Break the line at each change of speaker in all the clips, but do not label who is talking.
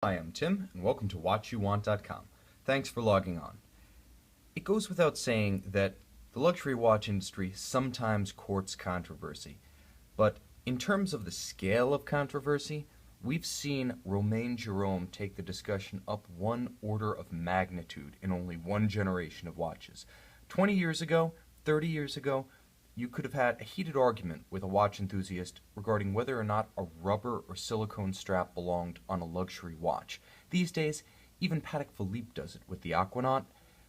Hi, I'm Tim, and welcome to WatchYouWant.com. Thanks for logging on. It goes without saying that the luxury watch industry sometimes courts controversy, but in terms of the scale of controversy, we've seen Romain Jerome take the discussion up one order of magnitude in only one generation of watches. 20 years ago, 30 years ago, you could have had a heated argument with a watch enthusiast regarding whether or not a rubber or silicone strap belonged on a luxury watch. These days, even Patek Philippe does it with the Aquanaut.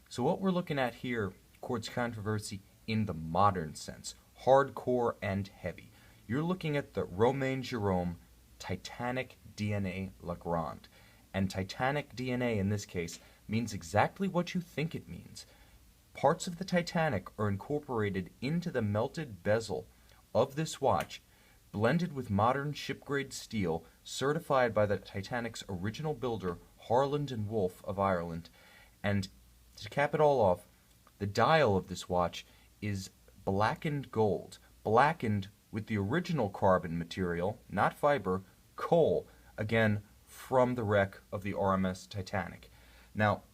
So what we're looking at here courts controversy in the modern sense, hardcore and heavy. You're looking at the Romain Jerome Titanic DNA La Grande. And Titanic DNA in this case means exactly what you think it means. Parts of the Titanic are incorporated into the melted bezel of this watch, blended with modern ship-grade steel, certified by the Titanic's original builder, Harland Wolf of Ireland. And to cap it all off, the dial of this watch is blackened gold, blackened with the original carbon material, not fiber, coal, again from the wreck of the RMS Titanic. Now,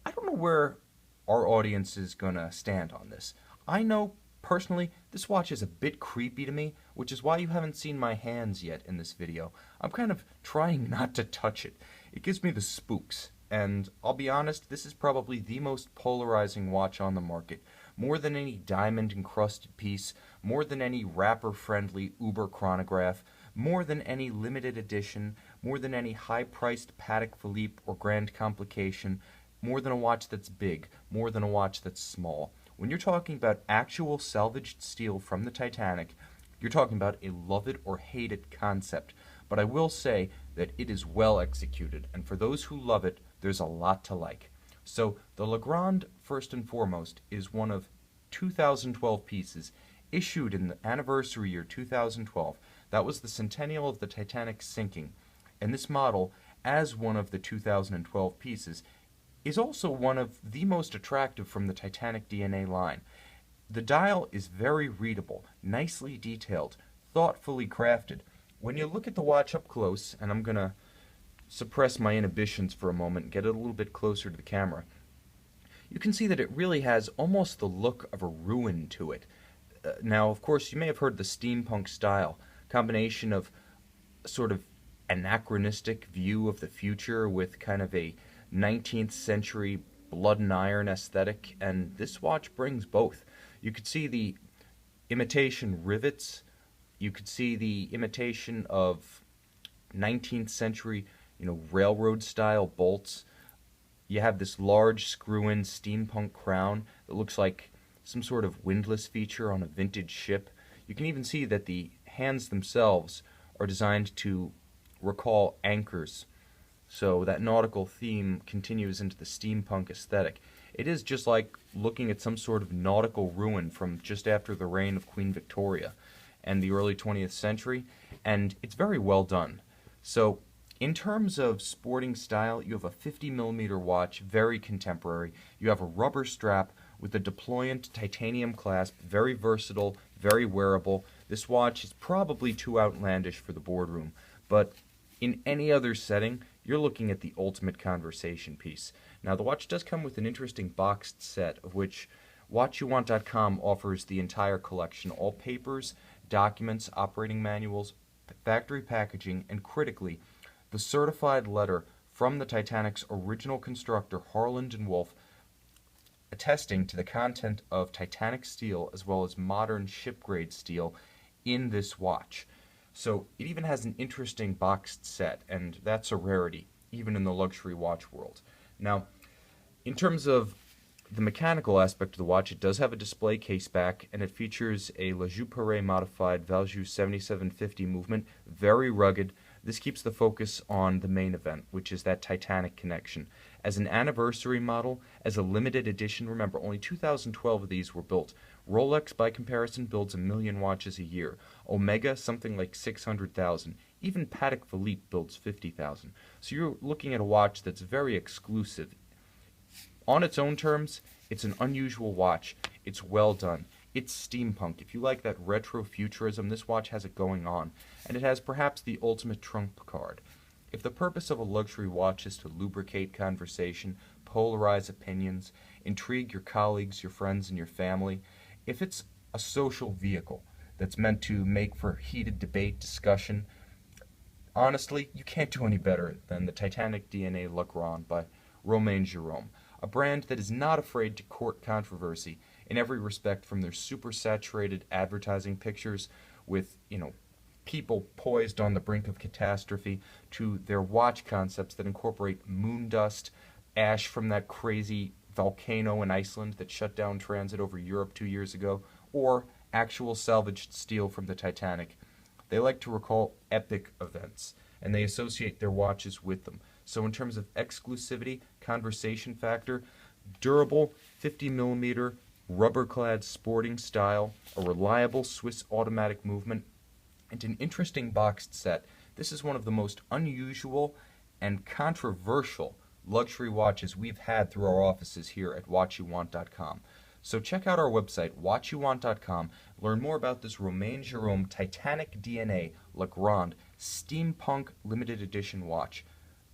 I don't know where our audience is going to stand on this. I know, personally, this watch is a bit creepy to me, which is why you haven't seen my hands yet in this video. I'm kind of trying not to touch it. It gives me the spooks, and I'll be honest, this is probably the most polarizing watch on the market. More than any diamond-encrusted piece, more than any rapper-friendly Uber chronograph, more than any limited edition, more than any high-priced Patek Philippe or Grand Complication, more than a watch that's big, more than a watch that's small. When you're talking about actual salvaged steel from the Titanic, you're talking about a love it or hate it concept. But I will say that it is well executed, and for those who love it, there's a lot to like. So the La Grande, first and foremost, is one of 2012 pieces issued in the anniversary year 2012. That was the centennial of the Titanic sinking, and this model, as one of the 2012 pieces, is also one of the most attractive from the Titanic DNA line. The dial is very readable, nicely detailed, thoughtfully crafted. When you look at the watch up close, and I'm going to suppress my inhibitions for a moment and get it a little bit closer to the camera, you can see that it really has almost the look of a ruin to it. Now, of course, you may have heard the steampunk style, combination of sort of anachronistic view of the future with kind of a 19th century blood and iron aesthetic, and this watch brings both. You could see the imitation rivets, you could see the imitation of 19th century, railroad style bolts. You have this large screw-in steampunk crown that looks like some sort of windlass feature on a vintage ship. You can even see that the hands themselves are designed to recall anchors. So that nautical theme continues into the steampunk aesthetic. It is just like looking at some sort of nautical ruin from just after the reign of Queen Victoria and the early 20th century, and it's very well done. So in terms of sporting style, you have a 50mm watch, very contemporary. You have a rubber strap with a deployant titanium clasp, very versatile, very wearable. This watch is probably too outlandish for the boardroom, but in any other setting, you're looking at the ultimate conversation piece. Now, the watch does come with an interesting boxed set, of which WatchYouWant.com offers the entire collection, all papers, documents, operating manuals, factory packaging, and critically, the certified letter from the Titanic's original constructor, Harland Wolf, attesting to the content of Titanic steel as well as modern ship-grade steel in this watch. So it even has an interesting boxed set, and that's a rarity, even in the luxury watch world. Now, in terms of the mechanical aspect of the watch, it does have a display case back, and it features a La Joux modified Valjoux 7750 movement, very rugged. This keeps the focus on the main event, which is that Titanic connection. As an anniversary model, as a limited edition, remember, only 2012 of these were built. Rolex, by comparison, builds 1 million watches a year. Omega, something like 600,000. Even Patek Philippe builds 50,000. So you're looking at a watch that's very exclusive. On its own terms, it's an unusual watch. It's well done. It's steampunk. If you like that retro-futurism, this watch has it going on. And it has perhaps the ultimate trump card. If the purpose of a luxury watch is to lubricate conversation, polarize opinions, intrigue your colleagues, your friends, and your family, if it's a social vehicle that's meant to make for heated debate, discussion, honestly, you can't do any better than the Titanic DNA La Grande by Romain Jerome, a brand that is not afraid to court controversy in every respect, from their super-saturated advertising pictures with, people poised on the brink of catastrophe, to their watch concepts that incorporate moon dust, ash from that crazy volcano in Iceland that shut down transit over Europe 2 years ago, or actual salvaged steel from the Titanic. They like to recall epic events, and they associate their watches with them. So in terms of exclusivity, conversation factor, durable 50mm rubber-clad sporting style, a reliable Swiss automatic movement, and an interesting boxed set, this is one of the most unusual and controversial luxury watches we've had through our offices here at watchyouwant.com. So check out our website, watchyouwant.com, learn more about this Romain Jerome Titanic DNA La Grande Steampunk limited edition watch.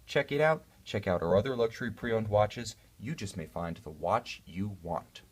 Check it out. Check out our other luxury pre-owned watches. You just may find the watch you want.